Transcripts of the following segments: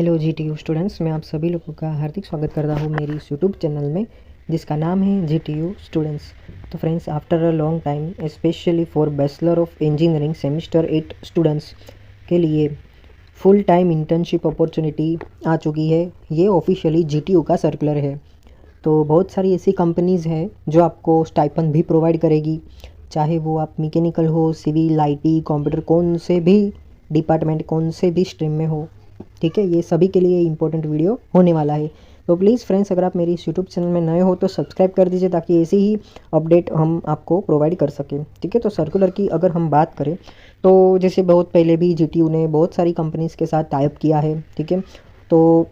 Hello GTU students, मैं आप सभी लोगों का हार्दिक स्वागत करता हूँ मेरी इस यूट्यूब चैनल में जिसका नाम है जीटीयू स्टूडेंट्स। तो friends, after a long time specially for bachelor of engineering semester 8 students के लिए फुल टाइम इंटर्नशिप अपॉर्चुनिटी आ चुकी है। ये ऑफिशियली जीटीयू का सर्कुलर है। तो बहुत सारी ऐसी कंपनीज़ हैं जो आपको स्टाइपेंड भी प्रोवाइड करेगी, चाहे वो आप मैकेनिकल हो, सिविल, आईटी, कंप्यूटर, कौन से भी डिपार्टमेंट, कौन से भी स्ट्रीम में हो। ठीक है, ये सभी के लिए इंपॉर्टेंट वीडियो होने वाला है। तो प्लीज़ फ्रेंड्स, अगर आप मेरी इस यूट्यूब चैनल में नए हो तो सब्सक्राइब कर दीजिए ताकि ऐसी ही अपडेट हम आपको प्रोवाइड कर सकें। ठीक है, तो सर्कुलर की अगर हम बात करें तो जैसे बहुत पहले भी जीटीयू ने बहुत सारी कंपनीज़ के साथ टाई अप किया है। ठीक है, तो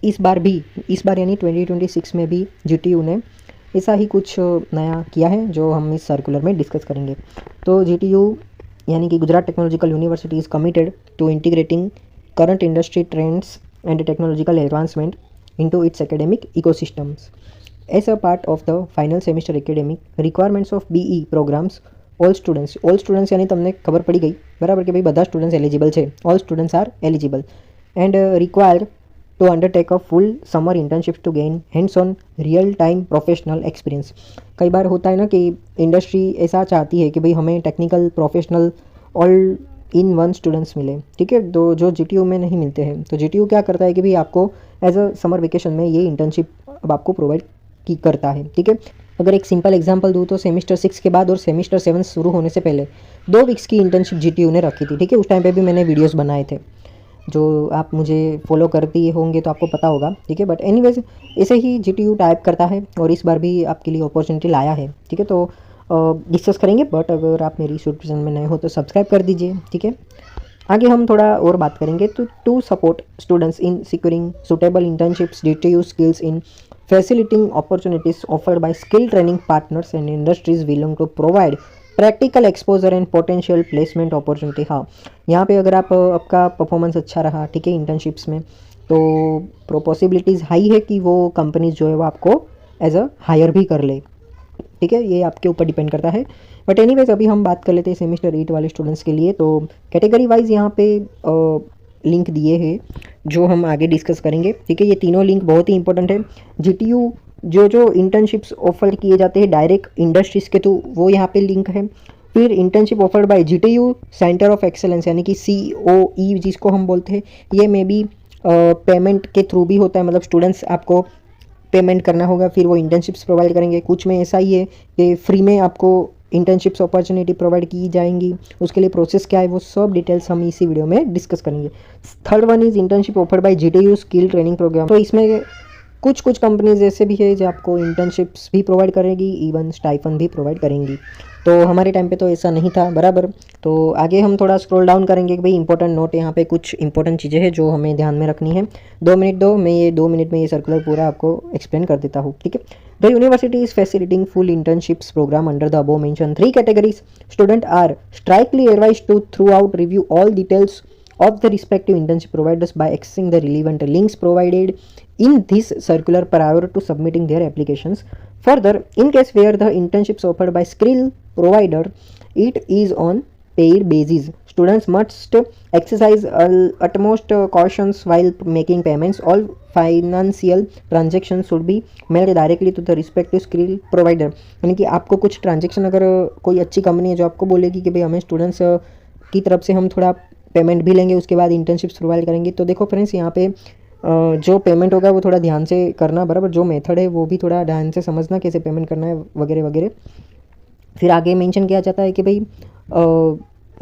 इस बार यानी 2026 में भी जीटीयू ने ऐसा ही कुछ नया किया है जो हम इस सर्कुलर में डिस्कस करेंगे। तो जीटीयू यानी कि Gujarat technological university is committed to integrating current industry trends and technological advancement into its academic ecosystems. As a part of the final semester academic requirements of BE programs, all students यानी તમને ખબર પડી ગઈ બરાબર કે ભાઈ બધા સ્ટુડન્ટ્સ એલિજિબલ છે. All students are eligible and required to undertake a full summer internships to gain hands-on real time professional experience. कई बार होता है ना कि इंडस्ट्री ऐसा चाहती है कि भाई हमें technical professional all in one students मिले। ठीक है, तो जो जीटीयू में नहीं मिलते हैं, तो जीटीयू क्या करता है कि भाई आपको एज अ समर वेकेशन में ये इंटर्नशिप अब आपको प्रोवाइड की करता है। ठीक है, अगर एक सिंपल एग्जांपल दूँ तो सेमेस्टर 6 के बाद और सेमेस्टर 7 शुरू होने से पहले 2 वीक्स की इंटर्नशिप जीटीयू ने रखी थी। ठीक है, उस टाइम पे भी मैंने वीडियोस बनाए थे, जो आप मुझे फॉलो करती होंगे तो आपको पता होगा। ठीक है, बट एनीवेज ऐसे ही जीटीयू टाइप करता है और इस बार भी आपके लिए अपॉर्चुनिटी लाया है। ठीक है, तो डिस्कस करेंगे, बट अगर आप मेरी यूट्यूब चैनल में नए हो तो सब्सक्राइब कर दीजिए। ठीक है, आगे हम थोड़ा और बात करेंगे। तो to support students in securing suitable internships, GTU skills in facilitating opportunities offered by skill training partners and industries willing to provide practical exposure and potential placement opportunity. हाँ, यहाँ पे अगर आपका परफॉर्मेंस अच्छा रहा, ठीक है, इंटर्नशिप्स में, तो पॉसिबिलिटीज़ हाई है कि वो कंपनीज जो है वो आपको एज अ हायर भी कर ले। ठीक है, ये आपके ऊपर डिपेंड करता है। बट एनीवेज अभी हम बात कर लेते हैं सेमेस्टर 8 वाले स्टूडेंट्स के लिए। तो कैटेगरी वाइज यहाँ पे लिंक दिए हैं जो हम आगे डिस्कस करेंगे। ठीक है, ये तीनों लिंक बहुत ही इंपॉर्टेंट है। जीटीयू जो इंटर्नशिप्स ऑफर किए जाते हैं डायरेक्ट इंडस्ट्रीज़ के थ्रू, वो यहाँ पे लिंक है। फिर internship offered by GTU centre of excellence यानी कि COE जिसको हम बोलते हैं, ये मे बी पेमेंट के थ्रू भी होता है, मतलब स्टूडेंट्स आपको पेमेंट करना होगा फिर वो इंटर्नशिप्स प्रोवाइड करेंगे। कुछ में ऐसा ही है कि फ्री में आपको इंटर्नशिप्स अपॉर्चुनिटी प्रोवाइड की जाएंगी। उसके लिए प्रोसेस क्या है वो सब डिटेल्स हम इसी वीडियो में डिस्कस करेंगे। Third one is internship offered by GTU skill training programme. तो इसमें कुछ कंपनीज ऐसे भी है जो आपको इंटर्नशिप्स भी प्रोवाइड करेगी, इवन स्टाइफन भी प्रोवाइड करेंगी। तो हमारे टाइम पे तो ऐसा नहीं था, बराबर। तो आगे हम थोड़ा स्क्रॉल डाउन करेंगे कि भाई इंपॉर्टेंट नोट, यहाँ पे कुछ इंपॉर्टेंट चीज़ें हैं जो हमें ध्यान में रखनी है। 2 मिनट दो, मैं ये 2 मिनट में ये सर्कुलर पूरा आपको एक्सप्लेन कर देता हूँ। ठीक है, the university is facilitating full internships program under the above mention 3 categories. Student are strictly advise to throughout review all details of the respective internship providers by accessing the relevant links provided in this circular prior to submitting their applications. Further, in case where the internships offered by skill provider, it is on paid basis, students must exercise utmost cautions while making payments. All financial transactions should be made directly to the respective skill provider. यानी कि आपको कुछ transaction, अगर कोई अच्छी company है जो आपको बोलेगी कि भाई हमें स्टूडेंट्स की तरफ से हम थोड़ा पेमेंट भी लेंगे, उसके बाद इंटर्नशिप्स प्रोवाइड करेंगे, तो देखो फ्रेंड्स, यहाँ पे जो पेमेंट होगा वो थोड़ा ध्यान से करना, बराबर। जो मेथड है वो भी थोड़ा ध्यान से समझना, कैसे पेमेंट करना है वगैरह वगैरह। फिर आगे मेंशन किया जाता है कि भाई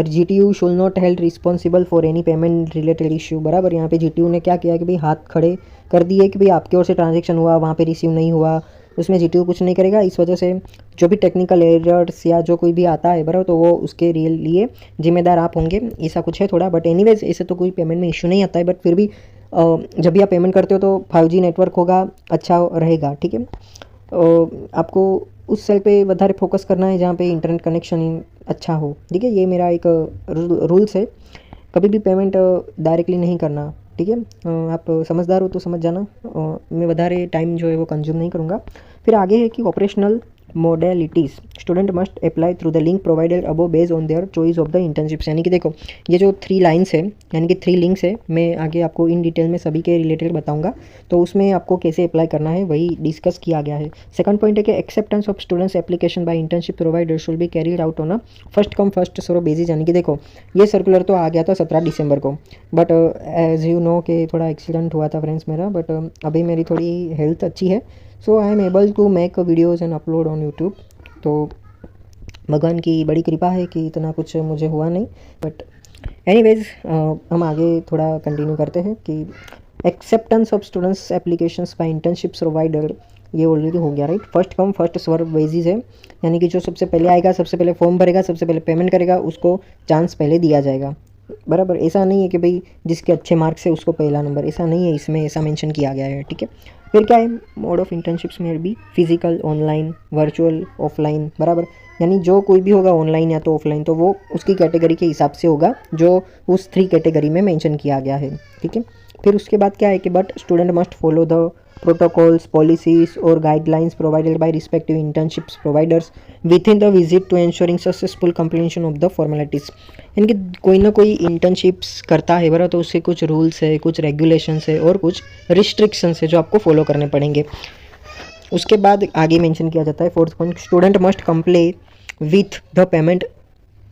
GTU शुल not held responsible for any payment related issue, बराबर। यहाँ पे जीटीयू ने क्या किया कि भाई हाथ खड़े कर दिए कि भाई आपकी ओर से ट्रांजेक्शन हुआ, वहाँ पे रिसीव नहीं हुआ, उसमें जीटीयू कुछ नहीं करेगा। इस वजह से जो भी टेक्निकल एरर्स या जो कोई भी आता है, बराबर, तो वो उसके लिए जिम्मेदार आप होंगे, ऐसा कुछ है थोड़ा। बट एनीवेज ऐसे तो कोई पेमेंट में इशू नहीं आता है, बट फिर भी जब भी आप पेमेंट करते हो तो 5G नेटवर्क होगा, अच्छा रहेगा। ठीक है, आपको उस सेल पे વધારે फोकस करना है जहाँ पे इंटरनेट कनेक्शन अच्छा हो। ठीक है, ये मेरा एक रूल्स है, कभी भी पेमेंट डायरेक्टली नहीं करना। ठीक है, आप समझदार हो तो समझ जाना, मैं વધારે टाइम जो है वो कंज्यूम नहीं करूँगा। फिर आगे है कि operational modalities. Student must apply through the link provided above based on their choice of the internships. यानी कि देखो ये जो 3 लाइन्स है यानी कि 3 लिंक्स है, मैं आगे आपको इन डिटेल में सभी के रिलेटेड बताऊंगा, तो उसमें आपको कैसे अप्लाई करना है वही डिस्कस किया गया है। सेकंड पॉइंट है कि acceptance of students application by internship provider should be carried out on a first come first serve basis. यानी कि देखो ये सर्कुलर तो आ गया था 17 दिसंबर को, बट एज यू नो कि थोड़ा एक्सीडेंट हुआ था फ्रेंड्स मेरा, बट अभी मेरी थोड़ी हेल्थ अच्छी है, so I am able to make videos and upload on YouTube. तो भगवान की बड़ी कृपा है कि इतना कुछ मुझे हुआ नहीं, बट एनीवेज हम आगे थोड़ा कंटिन्यू करते हैं कि acceptance of students applications by internships provider, ये ऑलरेडी हो गया right. First come first serve basis है, यानी कि जो सबसे पहले आएगा, सबसे पहले फॉर्म भरेगा, सबसे पहले पेमेंट करेगा, उसको चांस पहले दिया जाएगा, बराबर। ऐसा नहीं है कि भाई जिसके अच्छे मार्क्स है उसको पहला नंबर, ऐसा नहीं है, इसमें ऐसा मेंशन किया गया है, ठीक है। फिर क्या है, मोड ऑफ इंटर्नशिप्स में भी फिजिकल, ऑनलाइन, वर्चुअल, ऑफलाइन, बराबर। यानी जो कोई भी होगा ऑनलाइन या तो ऑफलाइन, तो वो उसकी कैटेगरी के हिसाब से होगा जो उस 3 कैटेगरी में मेंशन किया गया है, ठीक है। फिर उसके बाद क्या है कि but student must follow the protocols, policies or guidelines provided by respective internships providers within the visit to ensuring successful completion of the formalities। यानी कि कोई ना कोई इंटर्नशिप्स करता है बरा, तो उसके कुछ रूल्स है, कुछ रेगुलेशंस है और कुछ रिस्ट्रिक्शंस है जो आपको फॉलो करने पड़ेंगे। उसके बाद आगे मेंशन किया जाता है fourth point, student must comply with the payment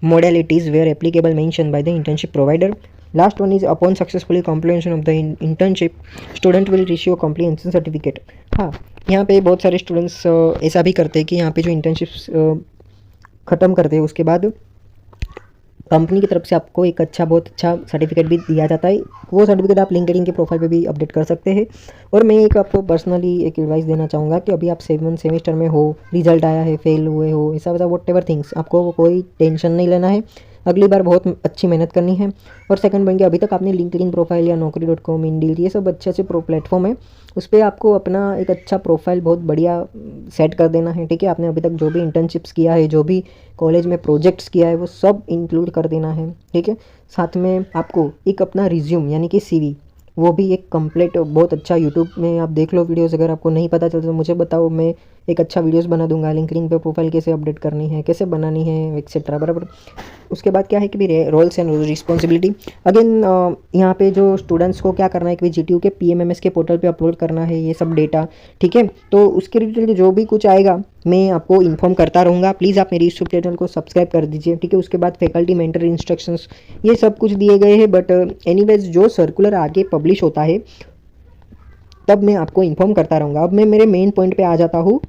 modalities where applicable mentioned by the internship provider। Last one is upon successfully completion of the internship student will receive a comprehension certificate। हाँ, यहाँ पे बहुत सारे students ऐसा भी करते हैं कि यहाँ पे जो इंटर्नशिप्स ख़त्म करते हैं उसके बाद कंपनी की तरफ से आपको एक बहुत अच्छा सर्टिफिकेट भी दिया जाता है। वो सर्टिफिकेट आप लिंक्डइन के प्रोफाइल पे भी अपडेट कर सकते हैं। और मैं एक आपको पर्सनली एक एडवाइस देना चाहूँगा कि अभी आप 7 सेमेस्टर में हो, रिजल्ट आया है, फेल हुए हो, ऐसा वैसा वॉट एवर थिंग्स, आपको कोई टेंशन नहीं लेना है, अगली बार बहुत अच्छी मेहनत करनी है। और सेकंड पॉइंट, अभी तक आपने लिंक्डइन प्रोफाइल या naukri.com, इंडीड, ये सब अच्छे अच्छे प्लेटफॉर्म है, उस पर आपको अपना एक अच्छा प्रोफाइल बहुत बढ़िया सेट कर देना है, ठीक है। आपने अभी तक जो भी इंटर्नशिप्स किया है, जो भी कॉलेज में प्रोजेक्ट्स किया है, वो सब इंक्लूड कर देना है, ठीक है। साथ में आपको एक अपना रिज्यूम यानी कि CV, वो भी एक कंप्लीट बहुत अच्छा, यूट्यूब में आप देख लो वीडियोस, अगर आपको नहीं पता चलता तो मुझे बताओ, मैं एक अच्छा वीडियोस बना दूंगा, लिंक्डइन पे प्रोफाइल कैसे अपडेट करनी है, कैसे बनानी है, एक्सेट्रा, बराबर। उसके बाद क्या है कि भी रोल्स एंड रिस्पॉन्सिबिलिटी, अगेन यहाँ पे जो स्टूडेंट्स को क्या करना है कि GTU के PMMS के पोर्टल पे अपलोड करना है ये सब डेटा, ठीक है। तो उसके रिलेटेड जो भी कुछ आएगा मैं आपको इन्फॉर्म करता रहूँगा। प्लीज़ आप मेरी यूट्यूब चैनल को सब्सक्राइब कर दीजिए, ठीक है। उसके बाद फैकल्टी मेंटर इंस्ट्रक्शंस, ये सब कुछ दिए गए हैं, बट एनीवेज जो सर्कुलर आगे पब्लिश होता है तब मैं आपको इन्फॉर्म करता रहूँगा। अब मैं मेरे मेन पॉइंट पे आ जाता हूँ,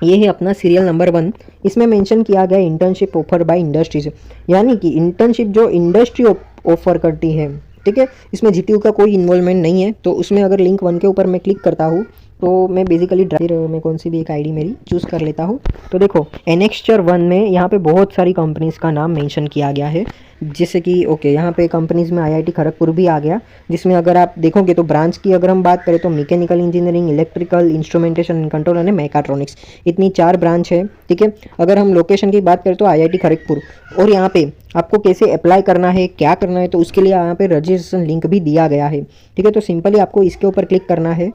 ये है अपना सीरियल नंबर 1। इसमें मेंशन किया गया इंटर्नशिप ऑफर बाय इंडस्ट्रीज, यानी कि इंटर्नशिप जो इंडस्ट्री ऑफर करती है, ठीक है। इसमें GTU का कोई इन्वॉल्वमेंट नहीं है। तो उसमें अगर लिंक 1 के ऊपर मैं क्लिक करता हूँ तो मैं बेसिकली मैं कौन सी भी एक आईडी मेरी चूज़ कर लेता हूँ। तो देखो एनेक्स्चर 1 में यहाँ पे बहुत सारी कंपनीज़ का नाम मेंशन किया गया है, जैसे कि ओके यहाँ पे कंपनीज़ में IIT खड़गपुर भी आ गया, जिसमें अगर आप देखोगे तो ब्रांच की अगर हम बात करें तो mechanical engineering, electrical, instrumentation and control और मैकाट्रॉनिक्स, इतनी 4 ब्रांच है, ठीक है। अगर हम लोकेशन की बात करें तो IIT खड़गपुर। और यहाँ पे आपको कैसे अप्लाई करना है, क्या करना है, तो उसके लिए यहाँ पे रजिस्ट्रेशन लिंक भी दिया गया है, ठीक है। तो सिंपली आपको इसके ऊपर क्लिक करना है।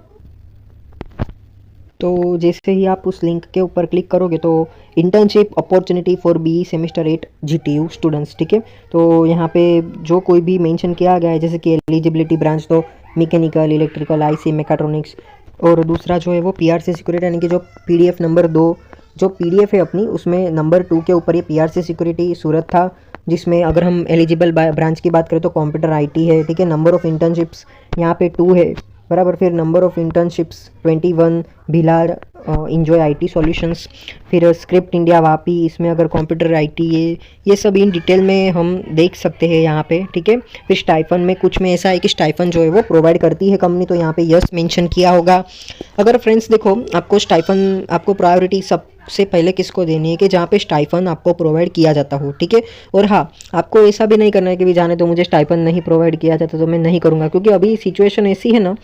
तो जैसे ही आप उस लिंक के ऊपर क्लिक करोगे तो internship opportunity for BE semester 8 GTU students, ठीक है। तो यहाँ पे जो कोई भी मेंशन किया गया है, जैसे कि एलिजिबिलिटी ब्रांच तो मैकेनिकल, इलेक्ट्रिकल, IC, मैकाट्रॉनिक्स, और दूसरा जो है वो PRC सिक्योरिटी, यानी कि जो PDF नंबर 2 जो PDF है अपनी, उसमें नंबर 2 के ऊपर ये PRC सिक्योरिटी सूरत था, जिसमें अगर हम एलिजिबल ब्रांच की बात करें तो कंप्यूटर IT है, ठीक है। नंबर ऑफ़ इंटर्नशिप्स यहाँ पे 2 है, बराबर। फिर number of internships 21 Bhilad enjoy IT solutions, फिर स्क्रिप्ट इंडिया वापी, इसमें अगर कंप्यूटर IT ये सब इन डिटेल में हम देख सकते हैं यहाँ पे, ठीक है। फिर स्टाइफन में कुछ में ऐसा है कि स्टाइफन जो है वो प्रोवाइड करती है कंपनी, तो यहाँ पे यस मेंशन किया होगा। अगर फ्रेंड्स देखो आपको स्टाइफन, आपको प्रायोरिटी सबसे पहले किसको देनी है कि जहाँ पे स्टाइफन आपको प्रोवाइड किया जाता हो, ठीक है। और हाँ, आपको ऐसा भी नहीं करना है कि भी जाने तो मुझे स्टाइफन नहीं प्रोवाइड किया जाता तो मैं नहीं करूँगा, क्योंकि अभी सिचुएशन ऐसी है ना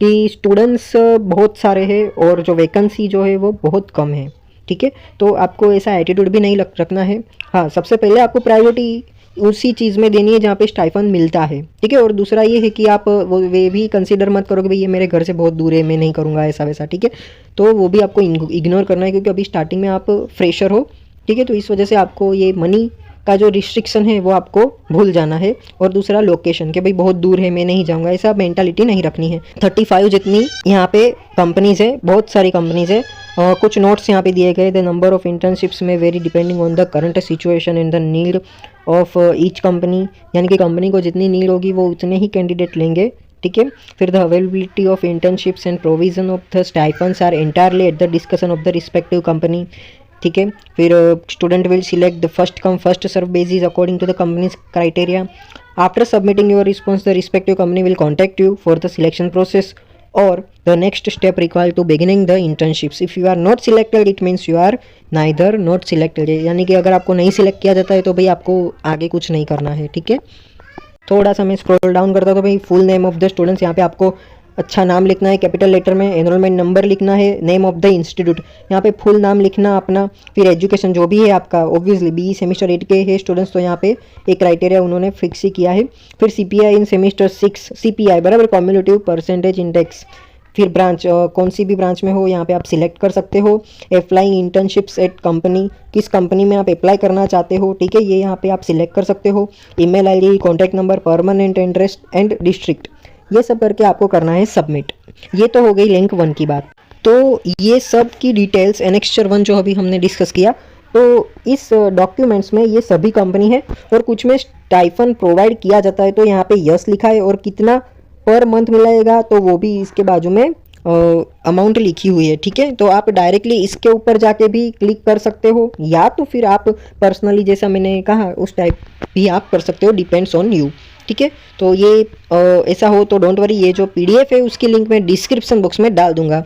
कि स्टूडेंट्स बहुत सारे हैं और जो वैकेंसी जो है वो बहुत कम है, ठीक है। तो आपको ऐसा एटीट्यूड भी नहीं रखना है। हाँ, सबसे पहले आपको प्रायोरिटी उसी चीज़ में देनी है जहाँ पे स्टाइफन मिलता है, ठीक है। और दूसरा ये है कि आप वो वे भी कंसीडर मत करो कि भाई ये मेरे घर से बहुत दूर है, मैं नहीं करूँगा ऐसा वैसा, ठीक है। तो वो भी आपको इग्नोर करना है, क्योंकि अभी स्टार्टिंग में आप फ्रेशर हो, ठीक है। तो इस वजह से आपको ये मनी का जो रिस्ट्रिक्शन है वो आपको भूल जाना है। और दूसरा लोकेशन, कि भाई बहुत दूर है मैं नहीं जाऊँगा, ऐसा मेंटालिटी नहीं रखनी है। 35 जितनी यहाँ पे कंपनीज़ है, बहुत सारी कंपनीज़ है। कुछ नोट्स यहाँ पे दिए गए। द नंबर ऑफ इंटर्नशिप्स में very depending on the current situation and the need of each company, यानी कि कंपनी को जितनी नीड होगी वो उतने ही कैंडिडेट लेंगे, ठीक है। फिर the availability of internships and provision of the stipends are entirely at the discussion of the respective company, ठीक है। फिर student will select the first come first serve basis according to the companies criteria. After submitting your response the respective company will contact you for the selection process or the next step required to beginning the internships. If you are not selected it means you are neither not selected, यानी कि अगर आपको नहीं select किया जाता है तो भाई आपको आगे कुछ नहीं करना है, ठीक है। थोड़ा सा मैं स्क्रॉल डाउन करता तो भाई full name of the students, यहाँ पे आपको अच्छा नाम लिखना है कैपिटल लेटर में, एनरोलमेंट नंबर लिखना है, नेम ऑफ द इंस्टीट्यूट, यहाँ पे फुल नाम लिखना अपना, फिर एजुकेशन जो भी है आपका, ऑब्वियसली बी सेमेस्टर 8 के है स्टूडेंट्स तो यहाँ पे एक क्राइटेरिया उन्होंने फिक्स ही किया है। फिर CPI इन सेमेस्टर 6 CPI बराबर कॉम्युलेटिव परसेंटेज इंडेक्स। फिर ब्रांच कौन सी भी ब्रांच में हो यहाँ पे आप सिलेक्ट कर सकते हो। अप्लाइंग इंटर्नशिप्स एट कंपनी, किस कंपनी में आप अप्लाई करना चाहते हो, ठीक है, ये यहाँ पे आप सिलेक्ट कर सकते हो। Email ID, contact number, permanent address and district, ये सब करके आपको करना है सबमिट। ये तो हो गई लिंक 1 की बात। तो ये सब की डिटेल्स एनेक्स्चर 1 जो अभी हमने डिस्कस किया, तो इस डॉक्यूमेंट्स में ये सभी कंपनी है और कुछ में स्टाइफन प्रोवाइड किया जाता है, तो यहाँ पे यस लिखा है और कितना पर मंथ मिलेगा तो वो भी इसके बाजू में अमाउंट लिखी हुई है, ठीक है। तो आप डायरेक्टली इसके ऊपर जाके भी क्लिक कर सकते हो, या तो फिर आप पर्सनली जैसा मैंने कहा उस टाइप भी आप कर सकते हो, डिपेंड्स ऑन यू, ठीक है। तो ये ऐसा हो तो डोंट वरी, ये जो PDF है उसकी लिंक मैं डिस्क्रिप्शन बॉक्स में डाल दूंगा।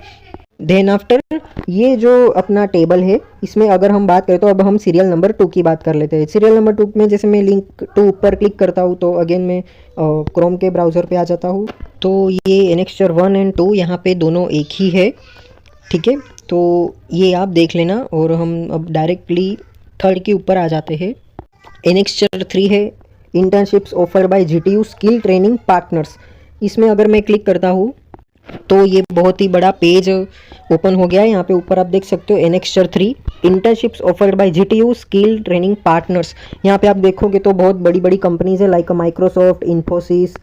देन आफ्टर ये जो अपना टेबल है इसमें अगर हम बात करें तो अब हम सीरियल नंबर 2 की बात कर लेते हैं। सीरियल नंबर 2 में जैसे मैं लिंक 2 ऊपर क्लिक करता हूँ तो अगेन मैं क्रोम के ब्राउज़र पे आ जाता हूँ। तो ये एनेक्स्चर 1 एंड 2 यहाँ पे दोनों एक ही है, ठीक है। तो ये आप देख लेना और हम अब डायरेक्टली 3rd के ऊपर आ जाते हैं। एनेक्स्चर 3 है internships offered by GTU skill training partners. इसमें अगर मैं क्लिक करता हूँ तो ये बहुत ही बड़ा पेज ओपन हो गया है। यहाँ पे ऊपर आप देख सकते हो annexure 3 internships offered by GTU skill training partners. यहाँ पे आप देखोगे तो बहुत बड़ी बड़ी कंपनीज है like Microsoft, Infosys,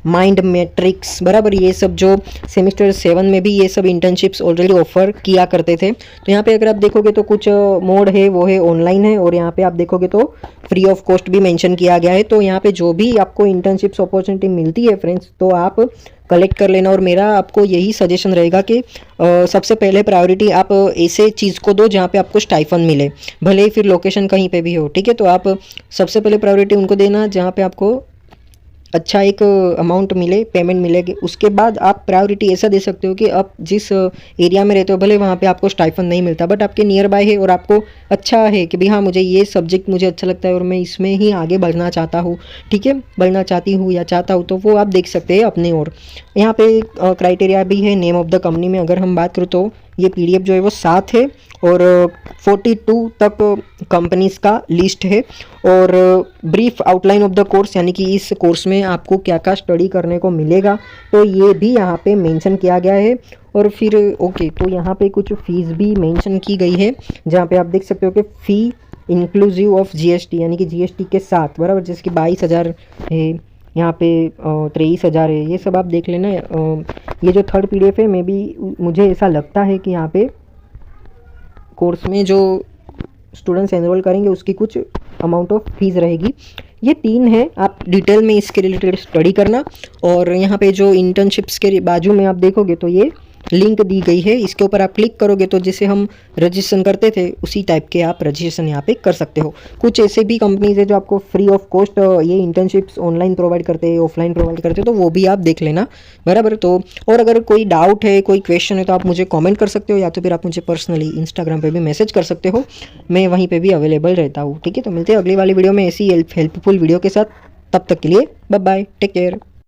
mind matrix, बराबर ये सब जो सेमेस्टर 7 में भी ये सब इंटर्नशिप्स ऑलरेडी ऑफर किया करते थे। तो यहाँ पे अगर आप देखोगे तो कुछ मोड है वो है ऑनलाइन है, और यहाँ पे आप देखोगे तो फ्री ऑफ कॉस्ट भी मेंशन किया गया है। तो यहाँ पे जो भी आपको इंटर्नशिप्स अपॉर्चुनिटी मिलती है फ्रेंड्स, तो आप कलेक्ट कर लेना। और मेरा आपको यही सजेशन रहेगा कि सबसे पहले प्रायोरिटी आप ऐसे चीज़ को दो जहाँ पे आपको स्टाइफन मिले, भले ही फिर लोकेशन कहीं पे भी हो, ठीक है। तो आप सबसे पहले प्रायोरिटी उनको देना जहाँ पे आपको अच्छा एक अमाउंट मिले, पेमेंट मिलेगी। उसके बाद आप प्रायोरिटी ऐसा दे सकते हो कि आप जिस एरिया में रहते हो भले वहाँ पे आपको स्टाइफन नहीं मिलता, बट आपके नियर बाय है और आपको अच्छा है कि भाई हाँ मुझे ये सब्जेक्ट मुझे अच्छा लगता है और मैं इसमें ही आगे बढ़ना चाहता हूँ, ठीक है, बढ़ना चाहती हूँ या चाहता हूँ, तो वो आप देख सकते हैं अपने और। यहाँ पे क्राइटेरिया भी है नेम ऑफ द कंपनी में। अगर हम बात करूँ तो ये PDF जो है वो 7 है और 42 तक कंपनीज का लिस्ट है। और brief outline of the course, यानी कि इस कोर्स में आपको क्या क्या स्टडी करने को मिलेगा, तो ये भी यहाँ पे मेंशन किया गया है। और फिर ओके, तो यहाँ पे कुछ फीस भी मेंशन की गई है, जहाँ पे आप देख सकते हो कि फ़ी इंक्लूसिव ऑफ GST, यानी कि GST के साथ, बराबर, जैसे कि 22,000 है, यहाँ पे 23,000 है, ये सब आप देख लेना। ये जो 3rd PDF है, मुझे ऐसा लगता है कि यहाँ पे कोर्स में जो स्टूडेंट्स एनरोल करेंगे उसकी कुछ अमाउंट ऑफ फीस रहेगी। ये 3 है, आप डिटेल में इसके रिलेटेड स्टडी करना। और यहाँ पे जो इंटर्नशिप्स के बाजू में आप देखोगे तो ये लिंक दी गई है, इसके ऊपर आप क्लिक करोगे तो जैसे हम रजिस्ट्रेशन करते थे उसी टाइप के आप रजिस्ट्रेशन यहाँ पे कर सकते हो। कुछ ऐसे भी कंपनीज है जो आपको फ्री ऑफ कॉस्ट ये इंटर्नशिप्स ऑनलाइन प्रोवाइड करते हैं, ऑफलाइन प्रोवाइड करते हैं, तो वो भी आप देख लेना, बराबर। तो और अगर कोई डाउट है, कोई क्वेश्चन है, तो आप मुझे कॉमेंट कर सकते हो, या तो फिर आप मुझे पर्सनली इंस्टाग्राम पर भी मैसेज कर सकते हो, मैं वहीं पर भी अवेलेबल रहता हूँ, ठीक है। तो मिलते हैं अगली वाली वीडियो में ऐसी हेल्पफुल वीडियो के साथ, तब तक के लिए बाय बाय, टेक केयर।